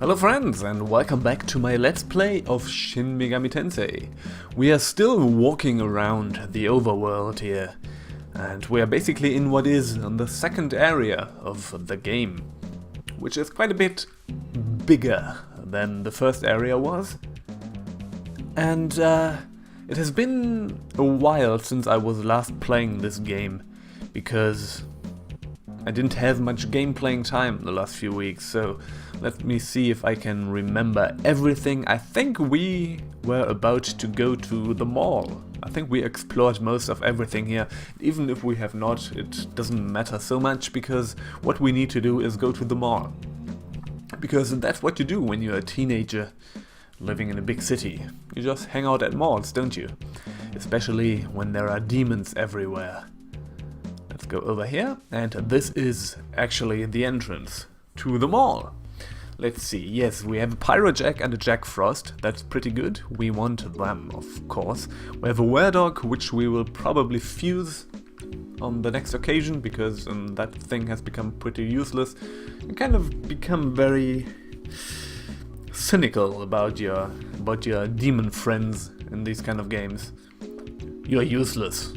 Hello friends, and welcome back to my Let's Play of Shin Megami Tensei. We are still walking around the overworld here, and we are basically in what is the second area of the game, which is quite a bit bigger than the first area was. And it has been a while since I was last playing this game, because I didn't have much game playing time the last few weeks, so let me see if I can remember everything. I think we were about to go to the mall. I think we explored most of everything here. Even if we have not, it doesn't matter so much, because what we need to do is go to the mall. Because that's what you do when you're a teenager living in a big city. You just hang out at malls, don't you? Especially when there are demons everywhere. Let's go over here, and this is actually the entrance to the mall. Let's see, yes, we have a Pyro Jack and a Jack Frost, that's pretty good, we want them, of course. We have a Were-Dog, which we will probably fuse on the next occasion, because that thing has become pretty useless. You kind of become very cynical about your demon friends in these kind of games. You're useless.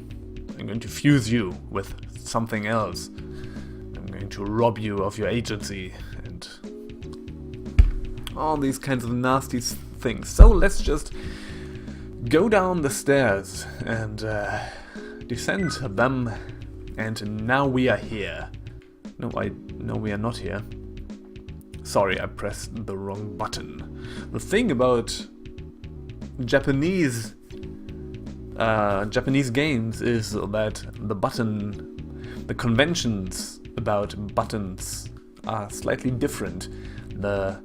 I'm going to fuse you with something else. I'm going to rob you of your agency and all these kinds of nasty things. So let's just go down the stairs and descend them, and now we are here. No, we are not here. Sorry, I pressed the wrong button. The thing about Japanese games is that the conventions about buttons are slightly different. The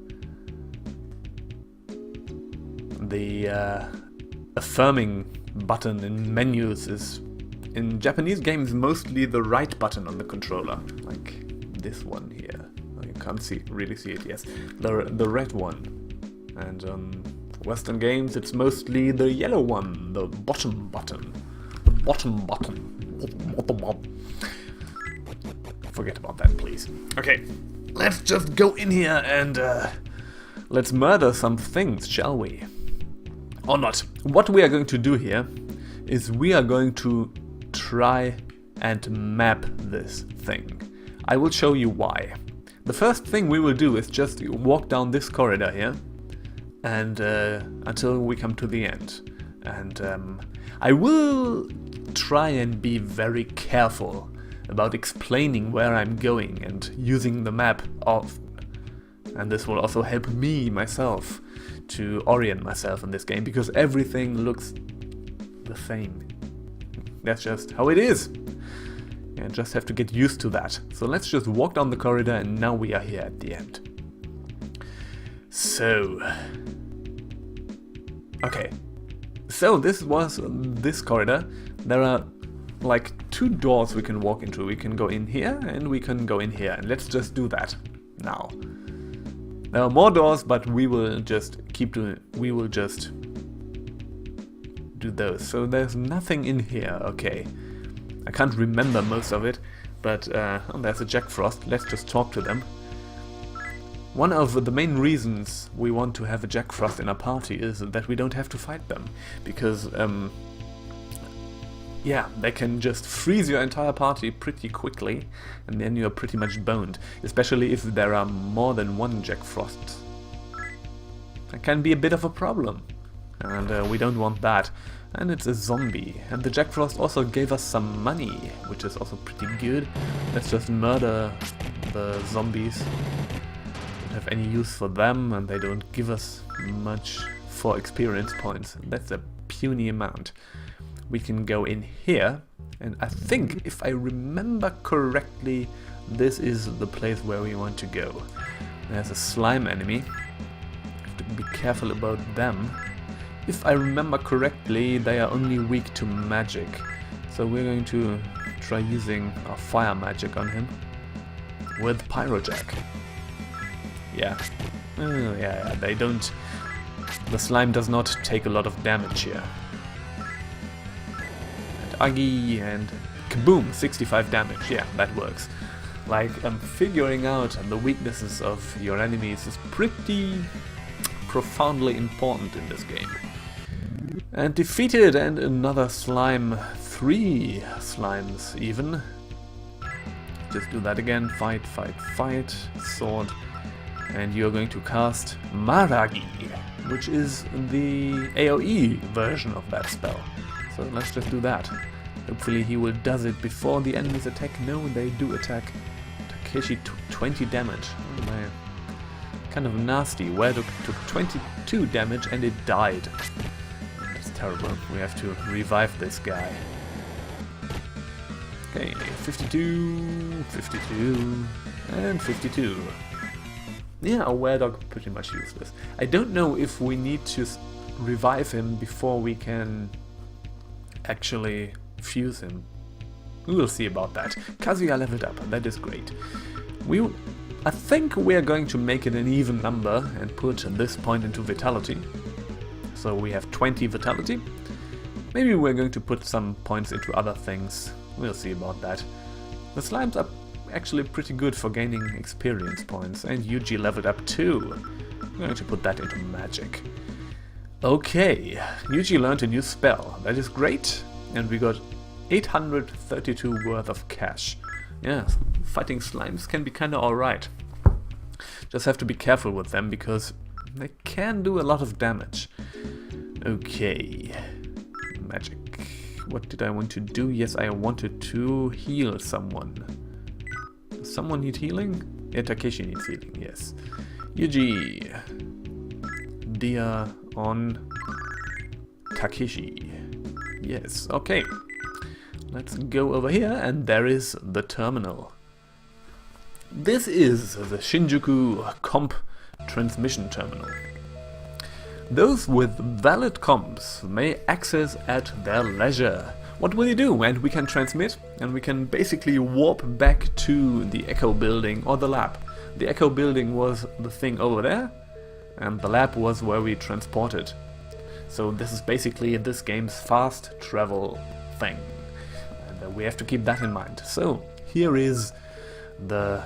affirming button in menus is, in Japanese games, mostly the right button on the controller, like this one here. You can't really see it, yes. The red one. And Western games, it's mostly the yellow one, the bottom button. The bottom button. Forget about that, please. Okay, let's just go in here and let's murder some things, shall we? Or not. What we are going to do here is we are going to try and map this thing. I will show you why. The first thing we will do is just walk down this corridor here, and until we come to the end. And I will try and be very careful about explaining where I'm going and using the map often. And this will also help me, myself, to orient myself in this game, because everything looks the same. That's just how it is. You just have to get used to that. So let's just walk down the corridor, and now we are here at the end. So, okay. So this was this corridor. There are like two doors we can walk into. We can go in here and we can go in here, and let's just do that now. There are more doors, but we will just do those. So there's nothing in here, okay. I can't remember most of it, but there's a Jack Frost. Let's just talk to them. One of the main reasons we want to have a Jack Frost in our party is that we don't have to fight them, because yeah, they can just freeze your entire party pretty quickly, and then you're pretty much boned, especially if there are more than one Jack Frost. That can be a bit of a problem, and we don't want that. And it's a zombie, and the Jack Frost also gave us some money, which is also pretty good. Let's just murder the zombies. Don't have any use for them, and they don't give us much for experience points. That's a puny amount. We can go in here, and I think, if I remember correctly, this is the place where we want to go. There's a slime enemy. Have to be careful about them. If I remember correctly, they are only weak to magic. So we're going to try using our fire magic on him with Pyro Jack. Yeah. Yeah, they don't... The slime does not take a lot of damage here. And Agi and kaboom, 65 damage. Yeah, that works. Like, figuring out the weaknesses of your enemies is pretty profoundly important in this game. And defeated, and another slime. 3 slimes even. Just do that again. Fight, fight, fight. Sword. And you're going to cast Maragi, which is the AoE version of that spell. So let's just do that. Hopefully he will does it before the enemies attack. No, they do attack. Takeshi took 20 damage. Oh man. Kind of nasty. Werdo took 22 damage and it died. That's terrible. We have to revive this guy. Okay, 52, 52, and 52. Yeah, a were-dog pretty much useless. I don't know if we need to revive him before we can actually fuse him. We will see about that. Kazuya leveled up, that is great. I think we are going to make it an even number and put this point into vitality. So we have 20 vitality. Maybe we're going to put some points into other things. We'll see about that. The slimes are actually pretty good for gaining experience points, and Yuji leveled up too. I'm going to put that into magic. Okay, Yuji learned a new spell. That is great, and we got 832 worth of cash. Yeah, fighting slimes can be kinda alright. Just have to be careful with them, because they can do a lot of damage. Okay, magic. What did I want to do? Yes, I wanted to heal someone. Does someone need healing? Yeah, Takeshi needs healing, yes. Yuji. Dia on Takeshi. Yes, okay. Let's go over here, and there is the terminal. This is the Shinjuku Comp Transmission Terminal. Those with valid comps may access at their leisure. What will you do? And we can transmit, and we can basically warp back to the Echo Building or the lab. The Echo Building was the thing over there, and the lab was where we transported. So this is basically this game's fast travel thing. And we have to keep that in mind. So here is the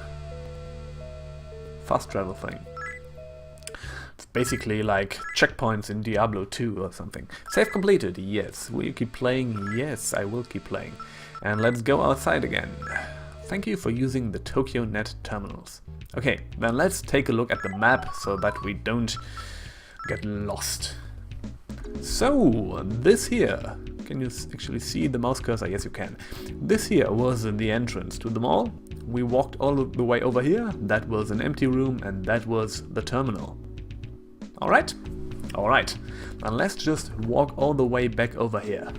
fast travel thing. Basically like checkpoints in Diablo 2 or something. Save completed, yes. Will you keep playing? Yes, I will keep playing. And let's go outside again. Thank you for using the Tokyo Net terminals. Okay, then let's take a look at the map so that we don't get lost. So, this here, can you actually see the mouse cursor? Yes, you can. This here was the entrance to the mall. We walked all the way over here. That was an empty room, and that was the terminal. Alright? Alright. Now let's just walk all the way back over here.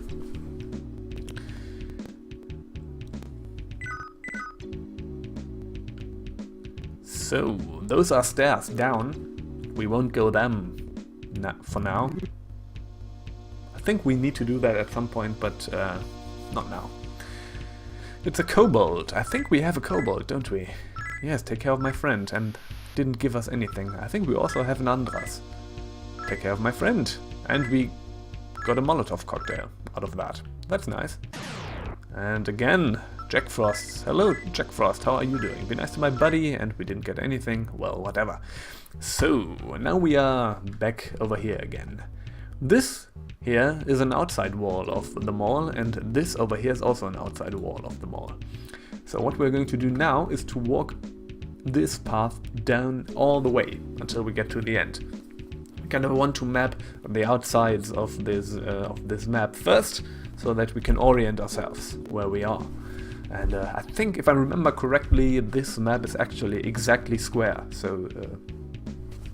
So, those are stairs down. We won't go them for now. I think we need to do that at some point, but not now. It's a kobold. I think we have a kobold, don't we? Yes, take care of my friend, and didn't give us anything. I think we also have an Andras. Take care of my friend. And we got a Molotov cocktail out of that. That's nice. And again, Jack Frost. Hello, Jack Frost, how are you doing? Be nice to my buddy, and we didn't get anything. Well, whatever. So, now we are back over here again. This here is an outside wall of the mall, and this over here is also an outside wall of the mall. So what we're going to do now is to walk this path down all the way until we get to the end. We kind of want to map the outsides of this map first, so that we can orient ourselves where we are. And I think, if I remember correctly, this map is actually exactly square. So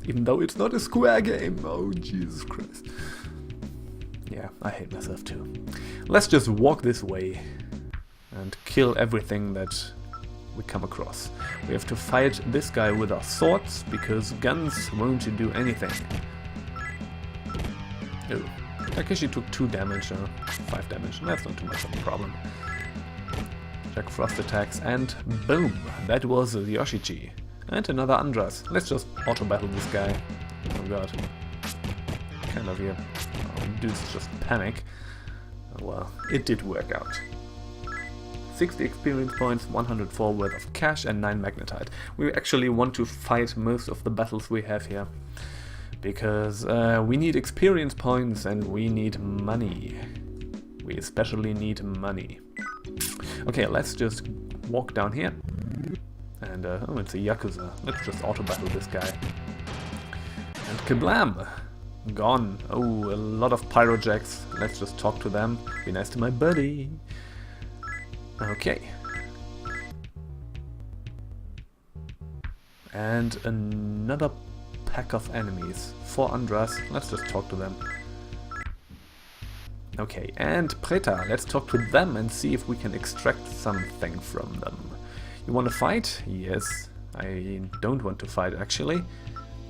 even though it's not a square game, oh Jesus Christ. Yeah, I hate myself too. Let's just walk this way and kill everything that we come across. We have to fight this guy with our swords, because guns won't do anything. Oh, Takeshi took 2 damage, 5 damage, that's not too much of a problem. Jack Frost attacks, and boom, that was the Yoshichi. And another Andras. Let's just auto-battle this guy. Oh god. Kind of here. Oh, dudes just panic. Oh, well, it did work out. 60 experience points, 104 worth of cash and 9 magnetite. We actually want to fight most of the battles we have here, because we need experience points and we need money. We especially need money. Okay, let's just walk down here. And, oh, it's a Yakuza. Let's just auto-battle this guy. And kablam! Gone. Oh, a lot of pyrojacks. Let's just talk to them. Be nice to my buddy. Okay. And another pack of enemies. 4 Andras. Let's just talk to them. Okay, and Preta. Let's talk to them and see if we can extract something from them. You want to fight? Yes. I don't want to fight, actually.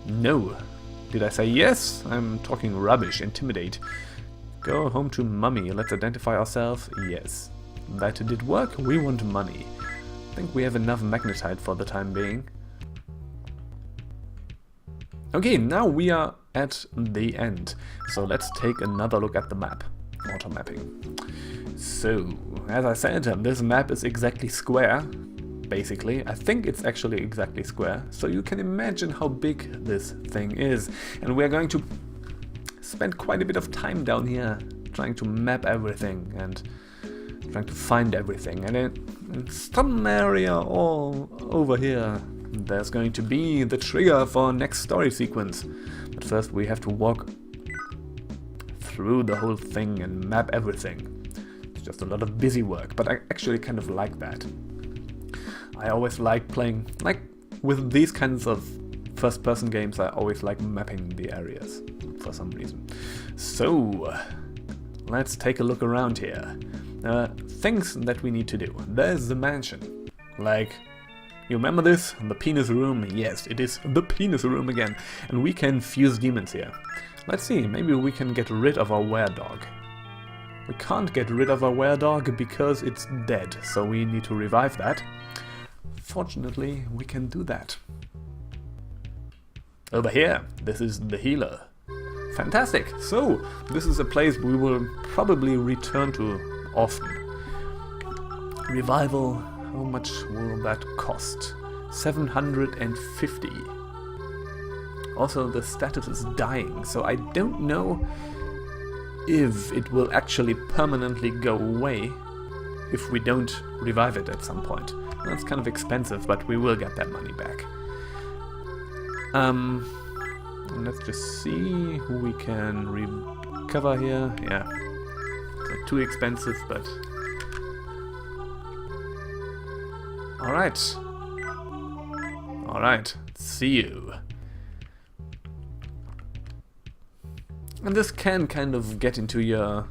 No. Did I say yes? I'm talking rubbish. Intimidate. Go home to mummy. Let's identify ourselves. Yes. That did work. We want money. I think we have enough magnetite for the time being. Okay, now we are at the end. So let's take another look at the map. Auto mapping. So, as I said, this map is exactly square. Basically, I think it's actually exactly square, so you can imagine how big this thing is. And we're going to spend quite a bit of time down here trying to map everything and trying to find everything. And in some area all over here, there's going to be the trigger for next story sequence. But first we have to walk through the whole thing and map everything. It's just a lot of busy work, but I actually kind of like that. I always like playing, like with these kinds of first-person games, I always like mapping the areas for some reason. So, let's take a look around here. Things that we need to do. There's the mansion. Like, you remember this? The penis room? Yes, it is the penis room again. And we can fuse demons here. Let's see, maybe we can get rid of our were-dog. We can't get rid of our were-dog because it's dead, so we need to revive that. Fortunately, we can do that. Over here, this is the healer. Fantastic! So, this is a place we will probably return to often. Revival, how much will that cost? 750. Also, the status is dying, so I don't know if it will actually permanently go away if we don't revive it at some point. That's kind of expensive, but we will get that money back. Let's just see who we can recover here. Yeah, it's like too expensive, but... Alright. Alright, see you. And this can kind of get into your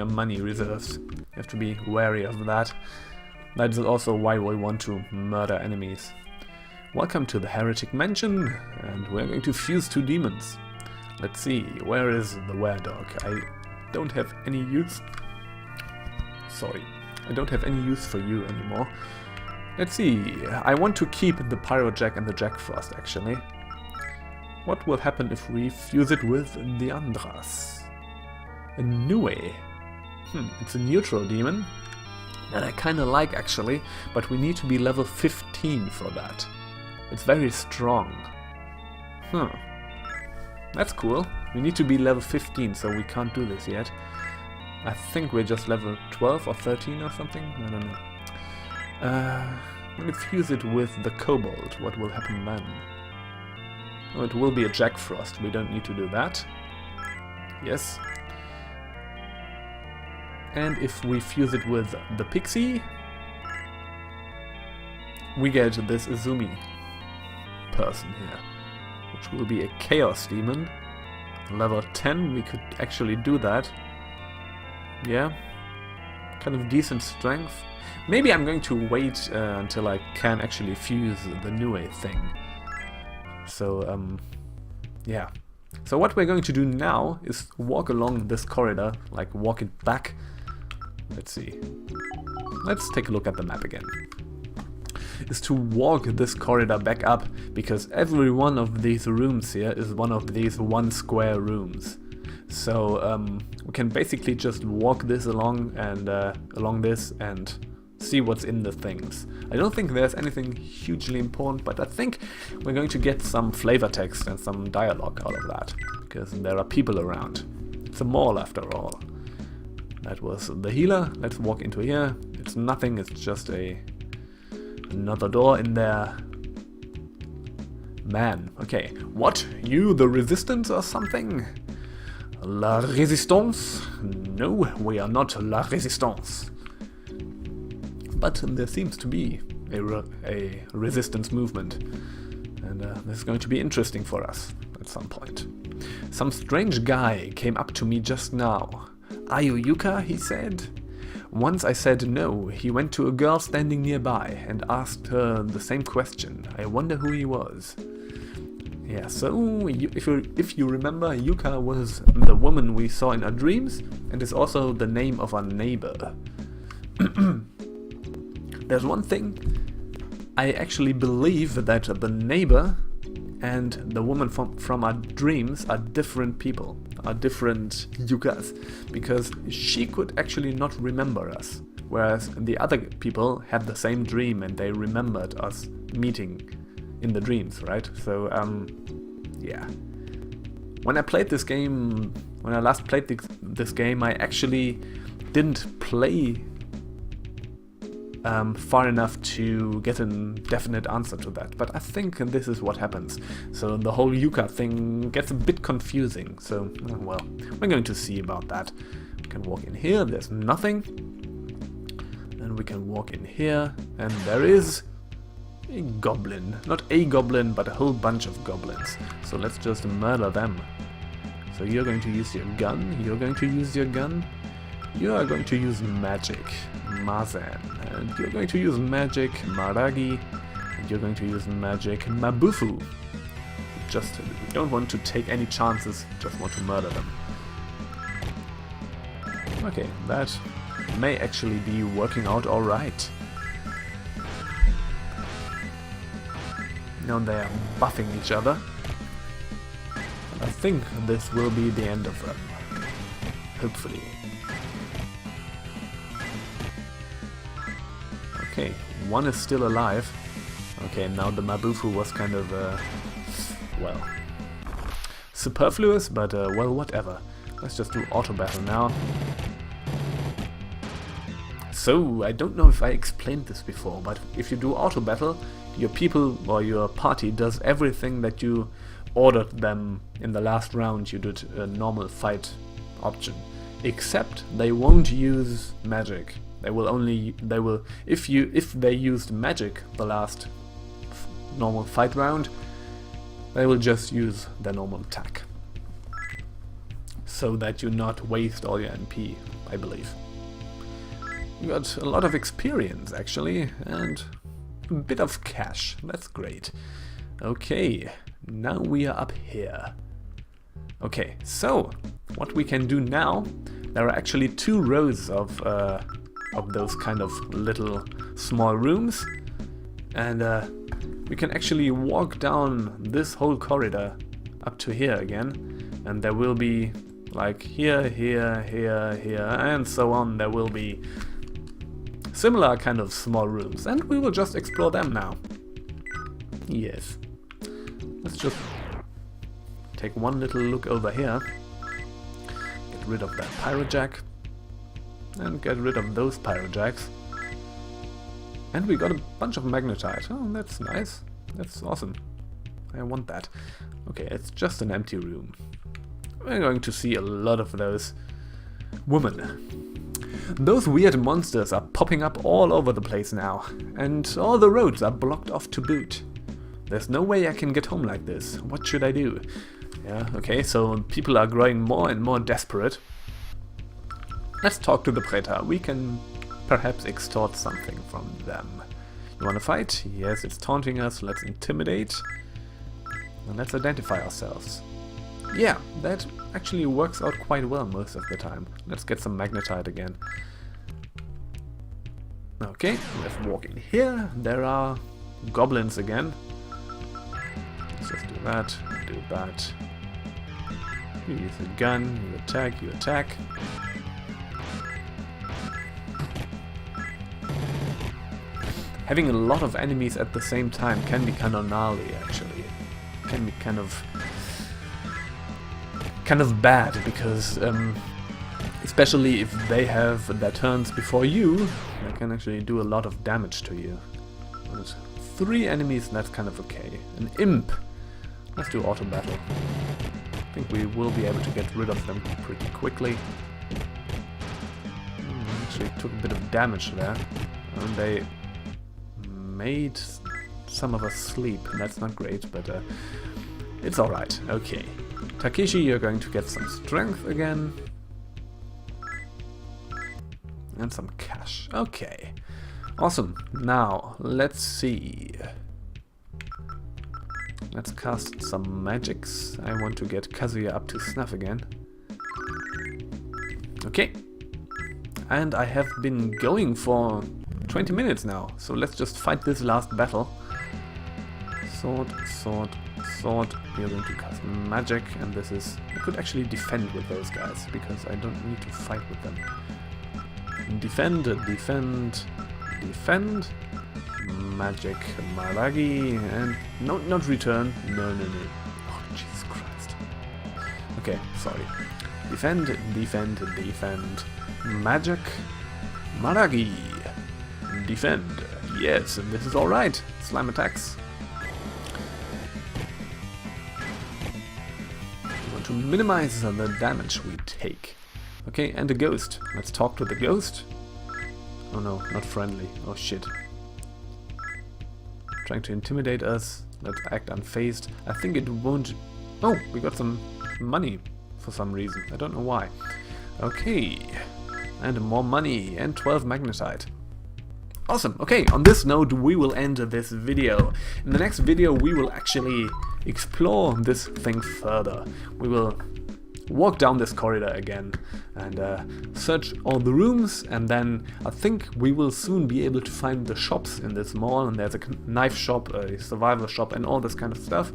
money reserves. You have to be wary of that. That is also why we want to murder enemies. Welcome to the Heretic Mansion, and we're going to fuse 2 demons. Let's see, where is the were-dog? I don't have any use... Sorry, I don't have any use for you anymore. Let's see, I want to keep the Pyrojack and the Jack Frost, actually. What will happen if we fuse it with the Andras? A Nue. It's a neutral demon. That I kinda like, actually, but we need to be level 15 for that. It's very strong. That's cool. We need to be level 15, so we can't do this yet. I think we're just level 12 or 13 or something? I don't know. I'm gonna fuse it with the Kobold. What will happen then? Oh, it will be a Jack Frost. We don't need to do that. Yes. And if we fuse it with the Pixie, we get this Izumi person here, which will be a Chaos Demon. Level 10, we could actually do that. Yeah, kind of decent strength. Maybe I'm going to wait until I can actually fuse the Nue thing. So, yeah. So what we're going to do now is walk along this corridor, like walk it back. Let's see. Let's take a look at the map again. Is to walk this corridor back up, because every one of these rooms here is one of these 1 square rooms. So we can basically just walk this along and along this and see what's in the things. I don't think there's anything hugely important, but I think we're going to get some flavor text and some dialogue out of that, because there are people around. It's a mall after all. That was the healer. Let's walk into here. It's nothing, it's just another door in there. Man, okay. What? You the resistance or something? La Résistance? No, we are not La Résistance. But there seems to be a resistance movement. And this is going to be interesting for us at some point. Some strange guy came up to me just now. Are you Yuka? He said. Once I said no, he went to a girl standing nearby and asked her the same question. I wonder who he was. Yeah, so if you remember, Yuka was the woman we saw in our dreams, and is also the name of our neighbor. There's one thing, I actually believe that the neighbor and the woman from our dreams are different people, are different Yukas, because she could actually not remember us, whereas the other people had the same dream and they remembered us meeting in the dreams, right? So, yeah. When I played this game, when I last played this game, I actually didn't play far enough to get a definite answer to that, but I think this is what happens. So the whole Yuka thing gets a bit confusing, so, well, we're going to see about that. We can walk in here, there's nothing. And we can walk in here, and there is a goblin. Not a goblin, but a whole bunch of goblins. So let's just murder them. So you're going to use your gun, you're going to use your gun. You are going to use magic, Mazan, and you're going to use magic, Maragi, and you're going to use magic, Mabufu. Just don't want to take any chances, just want to murder them. Okay, that may actually be working out alright. Now they are buffing each other. I think this will be the end of them. Hopefully. Okay, one is still alive. Okay, now the Mabufu was kind of, well, superfluous, but, well, whatever. Let's just do auto battle now. So, I don't know if I explained this before, but if you do auto battle, your people or your party does everything that you ordered them in the last round you did a normal fight option. Except they won't use magic. They will if they used magic the last normal fight round, they will just use their normal attack. So that you not waste all your MP, I believe. You got a lot of experience actually, and a bit of cash. That's great. Okay, now we are up here. Okay, so what we can do now, there are actually 2 rows of those kind of little small rooms, and we can actually walk down this whole corridor up to here again, and there will be like here, here, here, here, and so on. There will be similar kind of small rooms, and we will just explore them now. Yes. Let's just take one little look over here. Get rid of that pyrojack. And get rid of those pyrojacks. And we got a bunch of magnetite. Oh, that's nice. That's awesome. I want that. Okay, it's just an empty room. We're going to see a lot of those women. Those weird monsters are popping up all over the place now, and all the roads are blocked off to boot. There's no way I can get home like this. What should I do? Yeah, okay, so people are growing more and more desperate. Let's talk to the Preta. We can perhaps extort something from them. You wanna fight? Yes, it's taunting us. Let's intimidate. And let's identify ourselves. Yeah, that actually works out quite well most of the time. Let's get some magnetite again. Okay, let's walk in here. There are goblins again. Let's just do that, do that. You use a gun, you attack, you attack. having a lot of enemies at the same time can be kind of gnarly, actually. Can be kind of bad, because especially if they have their turns before you, they can actually do a lot of damage to you. But 3 enemies, that's kind of okay. An imp. Let's do auto battle. I think we will be able to get rid of them pretty quickly. Actually took a bit of damage there. And they made some of us sleep. That's not great, but it's alright. Okay. Takeshi, you're going to get some strength again. And some cash. Okay. Awesome. Now, let's see. Let's cast some magics. I want to get Kazuya up to snuff again. Okay. And I have been going for 20 minutes now, so let's just fight this last battle. Sword, sword, sword. We are going to cast magic, and this is... I could actually defend with those guys, because I don't need to fight with them. Defend, defend, defend. Magic, Maragi, and... No, not return. No, no, no. Oh, Jesus Christ. Okay, sorry. Defend, defend, defend. Magic, Maragi. Defend. Yes, and this is alright. Slime attacks. We want to minimize the damage we take. Okay, and a ghost. Let's talk to the ghost. Oh no, not friendly. Oh shit. Trying to intimidate us. Let's act unfazed. I think it won't... Oh, we got some money for some reason. I don't know why. Okay. And more money. And 12 magnetite. Awesome. Okay, on this note we will end this video. In the next video we will actually explore this thing further. We will walk down this corridor again and search all the rooms, and then I think we will soon be able to find the shops in this mall, and there's a knife shop, a survival shop, and all this kind of stuff,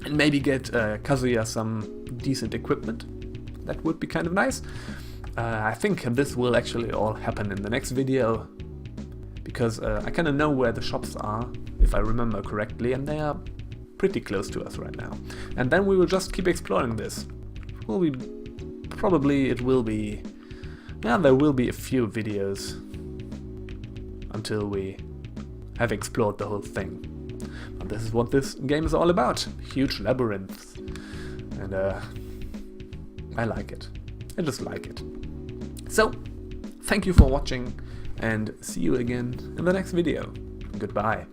and maybe get Kazuya some decent equipment. That would be kind of nice. I think this will actually all happen in the next video, because I kind of know where the shops are, if I remember correctly, and they are pretty close to us right now. And then we will just keep exploring this. Will be probably it will be, yeah, there will be a few videos until we have explored the whole thing. But this is what this game is all about. Huge labyrinths. And I like it. I just like it. So, thank you for watching, and see you again in the next video. Goodbye.